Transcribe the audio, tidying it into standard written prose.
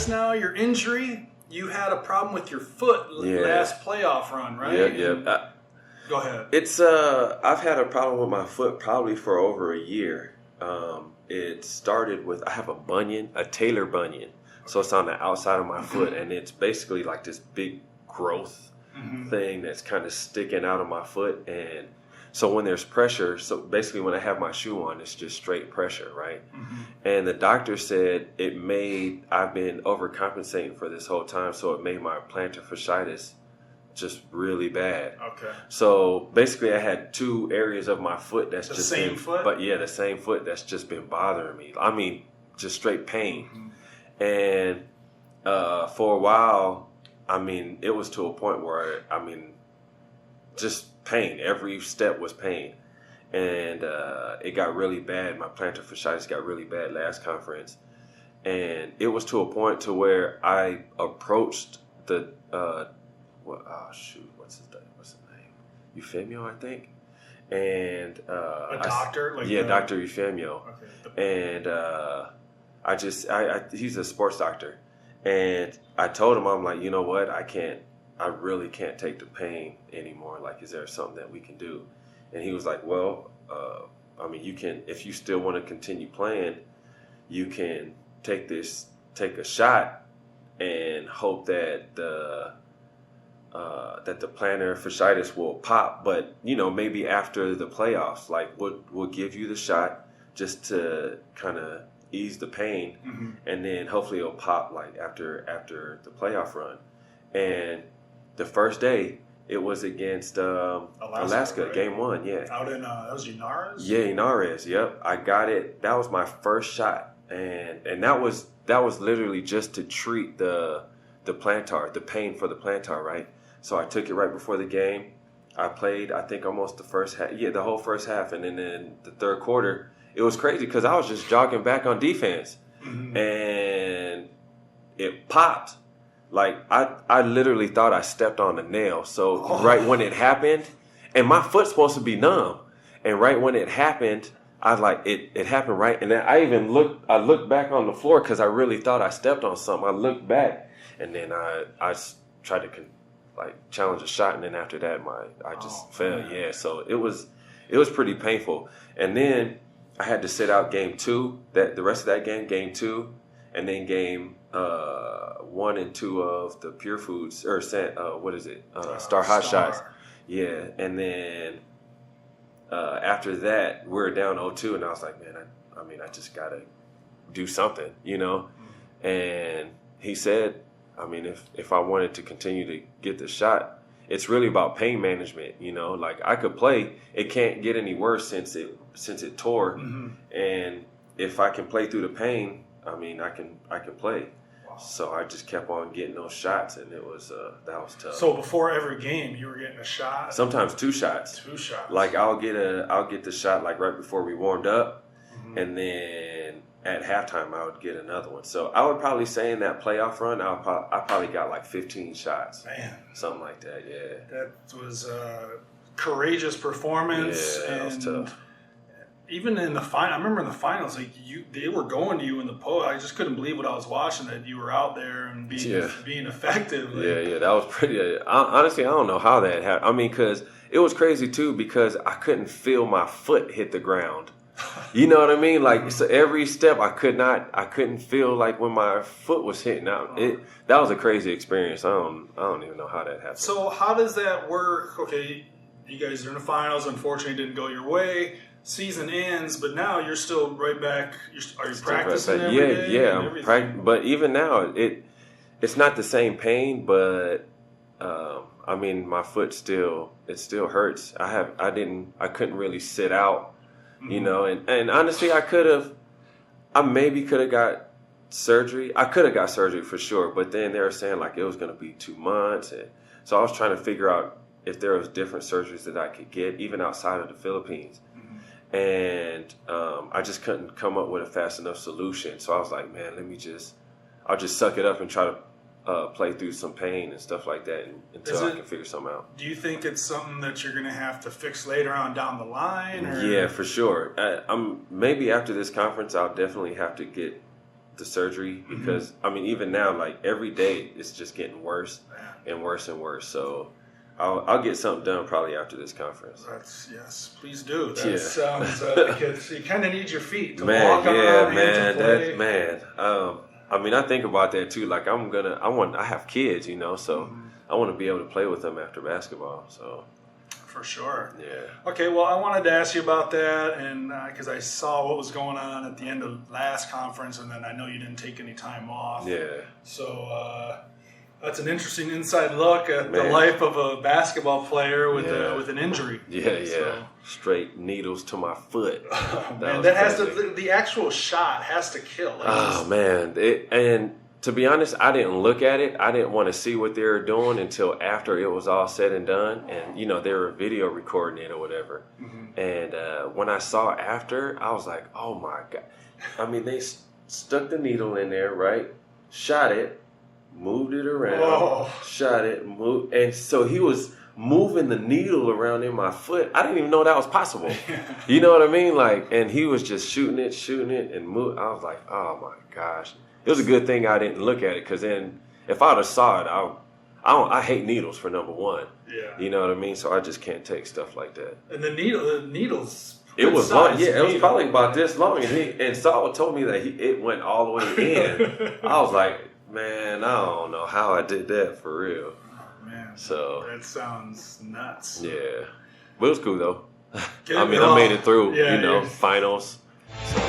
now, your injury. You had a problem with your foot last playoff run, right? Yeah. Go ahead. It's I've had a problem with my foot probably for over a year. It started with I have a tailor bunion, so it's on the outside of my foot, and it's basically like this big growth thing that's kind of sticking out of my foot, and so when there's pressure, so basically when I have my shoe on, it's just straight pressure, right? And the doctor said I've been overcompensating for this whole time, so it made my plantar fasciitis just really bad. Okay. So basically, I had two areas of my foot that's the same foot that's just been bothering me. I mean, just straight pain. And for a while, I mean, it was to a point where just pain. Every step was pain, and it got really bad. My plantar fasciitis got really bad last conference, and it was to a point to where I approached the. What's his name? Eufemio, I think. And a doctor, Dr. Eufemio. Okay. And he's a sports doctor, and I told him, I'm like, you know what, I really can't take the pain anymore. Like, is there something that we can do? And he was like, well, you can, if you still want to continue playing, you can take a shot and hope that the plantar fasciitis will pop, but maybe after the playoffs, like we'll give you the shot just to kind of ease the pain, and then hopefully it'll pop like after the playoff run. And the first day it was against Alaska, right? Game 1, yeah. Out in that was Inares? Yeah, Inares. Yep, I got it. That was my first shot, and that was literally just to treat the plantar, the pain for the plantar, right? So I took it right before the game. I played, I think, almost the first half. Yeah, the whole first half. And then in the third quarter, it was crazy because I was just jogging back on defense. And it popped. Like, I literally thought I stepped on a nail. So right when it happened, and my foot's supposed to be numb. And right when it happened, I was like, it happened right. And then I looked back on the floor because I really thought I stepped on something. I looked back, and then I tried to challenge a shot, and then after that I just fell. Man. Yeah, so it was pretty painful. And then I had to sit out game 2, the rest of that game 2, and then game 1 and 2 of the Pure Foods or Star Hot Shots. Yeah, and then after that we're down 0-2, and I was like, man, I just gotta do something, And he said, if I wanted to continue to get the shot, it's really about pain management, Like, I could play. It can't get any worse since it tore. And if I can play through the pain, I can play. Wow. So I just kept on getting those shots, and it was that was tough. So before every game, you were getting a shot? Sometimes 2 shots. 2 shots. Like, I'll get the shot like right before we warmed up, and then at halftime, I would get another one. So I would probably say in that playoff run, I probably got like 15 shots. Man. Something like that, yeah. That was a courageous performance. Yeah, that was tough. Even in the final, I remember in the finals, they were going to you in the post. I just couldn't believe what I was watching, that you were out there and being effective. Yeah, that was pretty. Honestly, I don't know how that happened. Because it was crazy too, because I couldn't feel my foot hit the ground. You know what I mean? Like, so every step I couldn't feel like when my foot was hitting out. That was a crazy experience. I don't even know how that happened. So how does that work? Okay, you guys are in the finals. Unfortunately, it didn't go your way. Season ends, but now you're still right back. Are you practicing every day? Yeah, I'm but even now, it's not the same pain, but my foot still hurts. I couldn't really sit out. And honestly, I maybe could have got surgery. I could have got surgery for sure, but then they were saying like it was going to be 2 months. And so I was trying to figure out if there was different surgeries that I could get, even outside of the Philippines. And I just couldn't come up with a fast enough solution. So I was like, man, I'll just suck it up and try to play through some pain and stuff like that until I can figure something out. Do you think it's something that you're going to have to fix later on down the line? Or? Yeah, for sure. Maybe after this conference, I'll definitely have to get the surgery because I mean even now like every day it's just getting worse and worse and worse. So I'll get something done probably after this conference. Yes, please do. That sounds because you kind of need your feet to man, walk around. I mean, I think about that too. Like I have kids, you know, so I want to be able to play with them after basketball. So for sure. Yeah. Okay. Well, I wanted to ask you about that, and because I saw what was going on at the end of last conference, and then I know you didn't take any time off. Yeah. So. That's an interesting inside look at the life of a basketball player with an injury. Yeah. Straight needles to my foot. That has to the actual shot has to kill. Man, and to be honest, I didn't look at it. I didn't want to see what they were doing until after it was all said and done, and you know they were video recording it or whatever. And when I saw after, I was like, oh my god! I mean, they stuck the needle in there, right? Shot it. Moved it around, shot it, moved, and so he was moving the needle around in my foot. I didn't even know that was possible. You know what I mean? Like, and he was just shooting it, and move. I was like, oh my gosh! It was a good thing I didn't look at it because then if I'd have saw it, I hate needles for number one. Yeah. You know what I mean? So I just can't take stuff like that. And the needles. It was long. Yeah, it was probably about this long, and Saul told me that it went all the way in. I was like. Man, I don't know how I did that for real. Oh, man. So that sounds nuts. Yeah. But it was cool though. I mean, I made it through, finals. So